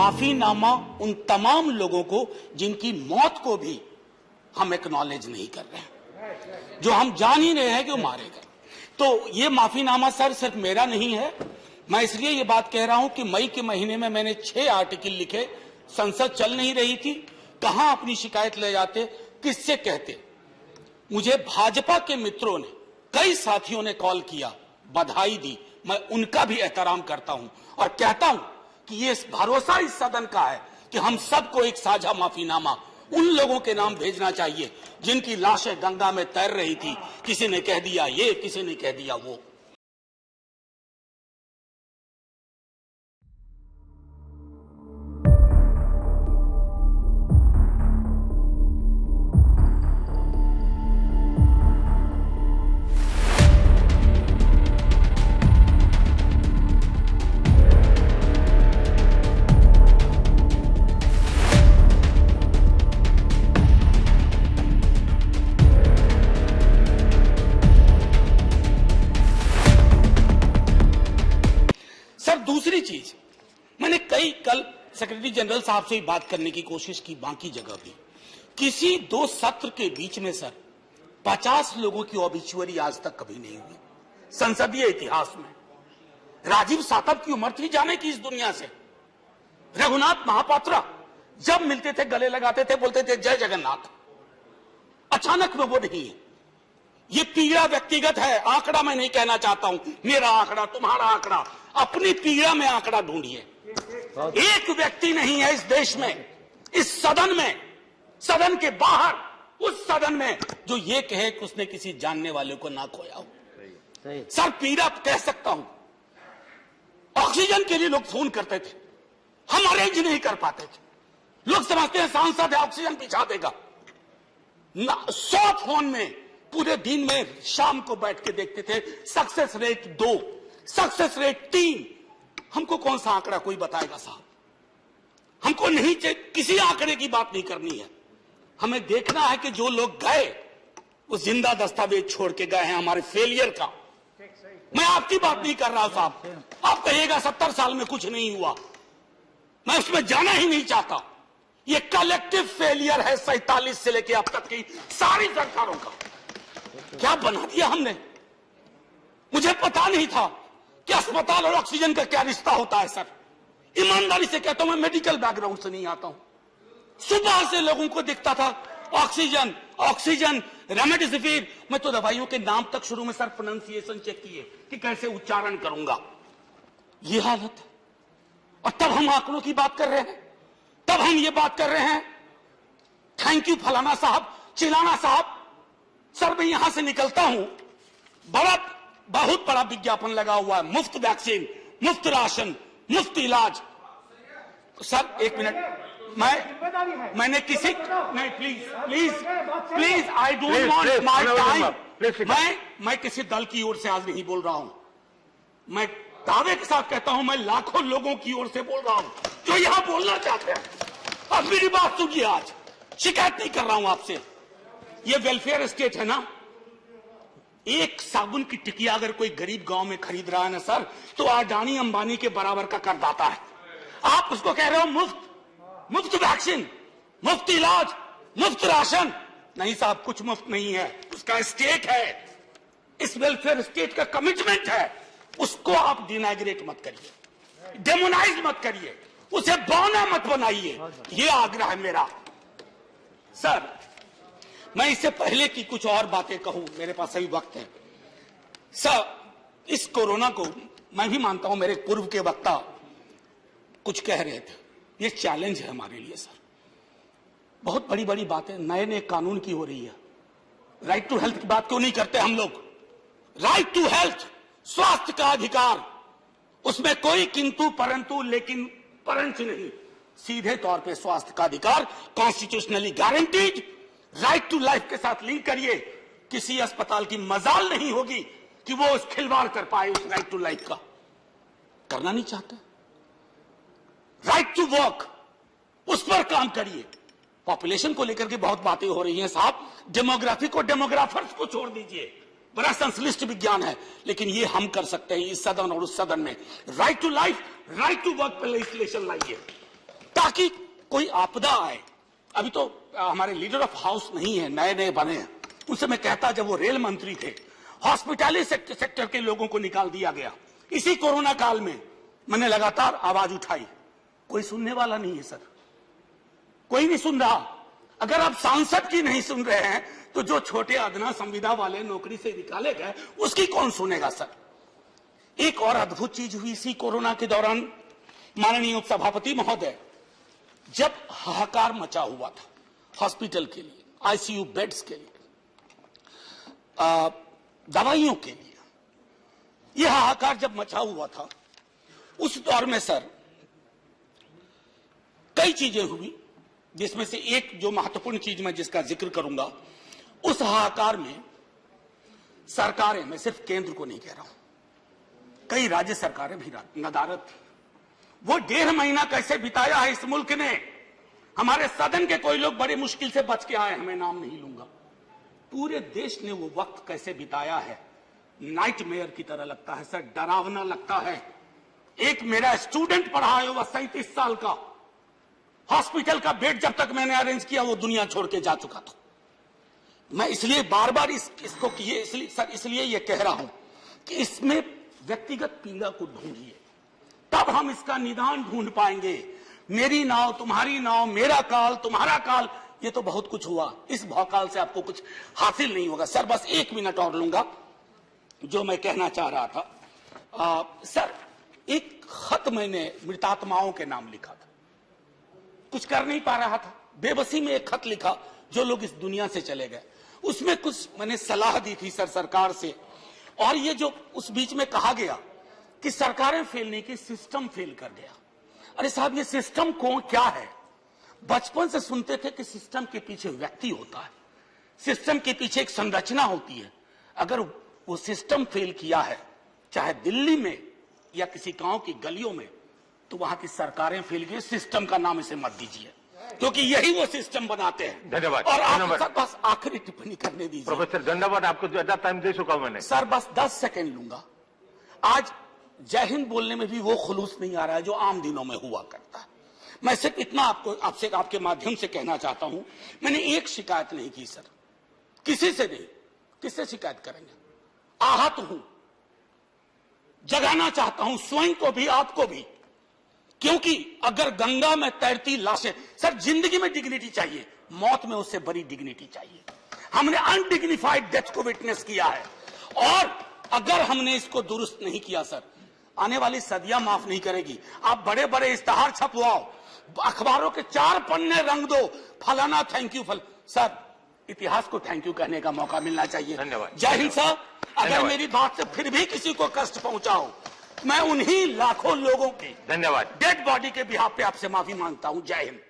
माफीनामा उन तमाम लोगों को जिनकी मौत को भी हम एक्नॉलेज नहीं कर रहे हैं, जो हम जान ही रहे हैं कि वो मारे गए। तो ये माफीनामा सर सिर्फ मेरा नहीं है। मैं इसलिए ये बात कह रहा हूं कि मई के महीने में मैंने 6 आर्टिकल लिखे। संसद चल नहीं रही थी, कहां अपनी शिकायत ले जाते, किससे कहते। मुझे भाजपा के मित्रों ने, कई साथियों ने कॉल किया, बधाई दी। मैं उनका भी एहतराम करता हूं और कहता हूं कि ये भरोसा इस सदन का है कि हम सबको एक साझा माफीनामा उन लोगों के नाम भेजना चाहिए जिनकी लाशें गंगा में तैर रही थी। किसी ने कह दिया ये, किसी ने कह दिया वो। दूसरी चीज, मैंने कल सेक्रेटरी जनरल साहब से बात करने की कोशिश की, बाकी जगह भी। किसी 2 सत्र के बीच में सर 50 लोगों की ऑबिचुअरी आज तक कभी नहीं हुई संसदीय इतिहास में। राजीव सातव की उम्र थी जाने की इस दुनिया से। रघुनाथ महापात्रा जब मिलते थे गले लगाते थे, बोलते थे जय जगन्नाथ। अचानक में वो नहीं है। ये पीड़ा व्यक्तिगत है, आंकड़ा मैं नहीं कहना चाहता हूं, मेरा आंकड़ा, तुम्हारा आंकड़ा। अपनी पीड़ा में आंकड़ा ढूंढिए। एक व्यक्ति नहीं है इस देश में, इस सदन में, सदन के बाहर, उस सदन में जो ये कहे कि उसने किसी जानने वाले को ना खोया हो। सर पीड़ा कह सकता हूं। ऑक्सीजन के लिए लोग फोन करते थे, हम अरेंज नहीं कर पाते थे। लोग समझते हैं सांसद है ऑक्सीजन पिछा देगा। 100 फोन में पूरे दिन में शाम को बैठ के देखते थे, सक्सेस रेट 2, सक्सेस रेट 3। हमको कौन सा आंकड़ा कोई बताएगा साहब? हमको नहीं, किसी आंकड़े की बात नहीं करनी है। हमें देखना है कि जो लोग गए वो जिंदा दस्तावेज छोड़ के गए हैं हमारे फेलियर का। मैं आपकी बात नहीं कर रहा साहब। आप कहिएगा 70 साल में कुछ नहीं हुआ, मैं उसमें जाना ही नहीं चाहता। ये कलेक्टिव फेलियर है 47 से लेकर अब तक की सारी सरकारों का। क्या बना दिया हमने? मुझे पता नहीं था कि अस्पताल और ऑक्सीजन का क्या रिश्ता होता है सर। ईमानदारी से कहता हूं, मैं मेडिकल बैकग्राउंड से नहीं आता हूं। सुबह से लोगों को दिखता था ऑक्सीजन ऑक्सीजन, रेमडेसिविर। मैं तो दवाइयों के नाम तक शुरू में सर प्रोनाउंसिएशन चेक किए कि कैसे उच्चारण करूंगा। ये हालत है। और तब हम आंकड़ों की बात कर रहे हैं, तब हम ये बात कर रहे हैं थैंक यू फलाना साहब, चिलाना साहब। सर मैं यहां से निकलता हूं, बहुत बड़ा विज्ञापन लगा हुआ है, मुफ्त वैक्सीन, मुफ्त राशन, मुफ्त इलाज। सर एक मिनट, मैंने किसी नहीं, please I don't want my time. मैं किसी दल की ओर से आज नहीं बोल रहा हूं। मैं दावे के साथ कहता हूं, मैं लाखों लोगों की ओर से बोल रहा हूं जो यहां बोलना चाहते हैं। अब मेरी बात सुनिए, आज शिकायत नहीं कर रहा हूं आपसे। ये वेलफेयर स्टेट है ना। एक साबुन की टिकिया अगर कोई गरीब गांव में खरीद रहा है ना सर, तो अडानी अंबानी के बराबर का करदाता है। आप उसको कह रहे हो मुफ्त वैक्सीन, मुफ्त इलाज, मुफ्त राशन। नहीं साहब, कुछ मुफ्त नहीं है, उसका स्टेक है। इस वेलफेयर स्टेट का कमिटमेंट है। उसको आप डिनाइग्रेट मत करिए, डेमोनाइज मत करिए, उसे बौना मत बनाइए। ये आग्रह है मेरा। सर मैं इससे पहले की कुछ और बातें कहूं, मेरे पास अभी वक्त है। सर इस कोरोना को मैं भी मानता हूं, मेरे पूर्व के वक्ता कुछ कह रहे थे, ये चैलेंज है हमारे लिए सर। बहुत बड़ी बड़ी बातें नए कानून की हो रही है। राइट टू हेल्थ की बात क्यों नहीं करते हम लोग? राइट टू हेल्थ, स्वास्थ्य का अधिकार, उसमें कोई किंतु परंतु लेकिन परंच नहीं। सीधे तौर पे स्वास्थ्य का अधिकार constitutionally guaranteed. Right to life के साथ लिंक करिए। किसी अस्पताल की मजाल नहीं होगी कि वो उस खिलवाड़ कर पाए उस राइट टू लाइफ का। करना नहीं चाहते। राइट टू वर्क, उस पर काम करिए। पॉपुलेशन को लेकर के बहुत बातें हो रही हैं साहब। डेमोग्राफी को डेमोग्राफर्स को छोड़ दीजिए, बड़ा संश्लिष्ट विज्ञान है, लेकिन ये हम कर सकते हैं इस सदन और उस सदन में। Right to life, right to work पर लेजिस्लेशन लाइए। ताकि कोई आपदा आए। अभी तो हमारे लीडर ऑफ हाउस नहीं है, नए नए बने हैं, उनसे मैं कहता जब वो रेल मंत्री थे, हॉस्पिटैलिटी सेक्टर के लोगों को निकाल दिया गया। इसी कोरोना काल में मैंने लगातार आवाज उठाई, कोई सुनने वाला नहीं है सर, कोई नहीं सुन रहा। अगर आप सांसद की नहीं सुन रहे हैं तो जो छोटे अदना संविदा वाले नौकरी से निकाले गए उसकी कौन सुनेगा सर। एक और अद्भुत चीज हुई इसी कोरोना के दौरान, माननीय उपसभापति महोदय, जब हाहाकार मचा हुआ था हॉस्पिटल के लिए, आईसीयू बेड्स के लिए, दवाइयों के लिए, यह हाहाकार जब मचा हुआ था, उस दौर में सर कई चीजें हुई, जिसमें से एक जो महत्वपूर्ण चीज मैं जिसका जिक्र करूंगा, उस हाहाकार में सरकारें, मैं सिर्फ केंद्र को नहीं कह रहा हूं, कई राज्य सरकारें भी नदारत थी। वो 1.5 महीना कैसे बिताया है इस मुल्क ने, हमारे सदन के कोई लोग बड़े मुश्किल से बच के आए, हमें नाम नहीं लूंगा, पूरे देश ने वो वक्त कैसे बिताया है, नाइटमेयर की तरह लगता है सर, डरावना लगता है। एक मेरा स्टूडेंट पढ़ा है, वह 37 साल का, हॉस्पिटल का बेड जब तक मैंने अरेंज किया वो दुनिया छोड़ के जा चुका था। मैं इसलिए बार बार इसको किए, इसलिए ये कह रहा हूं कि इसमें व्यक्तिगत पीड़ा को ढूंढिए, तब हम इसका निदान ढूंढ पाएंगे। मेरी नाव तुम्हारी नाव, मेरा काल तुम्हारा काल, ये तो बहुत कुछ हुआ, इस भौकाल से आपको कुछ हासिल नहीं होगा। सर बस 1 मिनट और लूंगा, जो मैं कहना चाह रहा था। सर एक खत मैंने मृतात्माओं के नाम लिखा था, कुछ कर नहीं पा रहा था, बेबसी में एक खत लिखा, जो लोग इस दुनिया से चले गए, उसमें कुछ मैंने सलाह दी थी सर सरकार से। और ये जो उस बीच में कहा गया कि सरकारें फेल नहीं की, सिस्टम फेल कर गया। अरे साहब, ये सिस्टम कौन क्या है? बचपन से सुनते थे कि सिस्टम के पीछे व्यक्ति होता है, सिस्टम के पीछे एक संरचना होती है। अगर वो सिस्टम फेल किया है, चाहे दिल्ली में या किसी गांव की गलियों में, तो वहां की सरकारें फेल गई। सिस्टम का नाम इसे मत दीजिए, क्योंकि यही वो सिस्टम बनाते हैं। धन्यवाद। और आप बस आखिरी टिप्पणी करने दीजिए। प्रोफेसर धन्यवाद, आपको ज्यादा टाइम दे चुका हूं मैंने। सर बस 10 सेकंड लूंगा। आज जय हिंद बोलने में भी वो खुलूस नहीं आ रहा है जो आम दिनों में हुआ करता है। मैं सिर्फ इतना आपसे आपके माध्यम से कहना चाहता हूं, मैंने एक शिकायत नहीं की सर, किसी से नहीं। किससे शिकायत करेंगे? आहत हूं, जगाना चाहता हूं स्वयं को भी, आपको भी, क्योंकि अगर गंगा में तैरती लाशें, सर जिंदगी में डिग्निटी चाहिए, मौत में उससे बड़ी डिग्निटी चाहिए। हमने अनडिग्निफाइड डेथ को विटनेस किया है, और अगर हमने इसको दुरुस्त नहीं किया सर, आने वाली सदियां माफ नहीं करेगी। आप बड़े बड़े इश्तहार छपवाओ, अखबारों के 4 पन्ने रंग दो, फलाना थैंक यू सर इतिहास को थैंक यू कहने का मौका मिलना चाहिए। धन्यवाद। जय हिंद साहब। अगर मेरी बात से फिर भी किसी को कष्ट पहुंचाओ, मैं उन्हीं लाखों लोगों की धन्यवाद डेड बॉडी के बिहाफ पे आपसे माफी मांगता हूं। जय हिंद।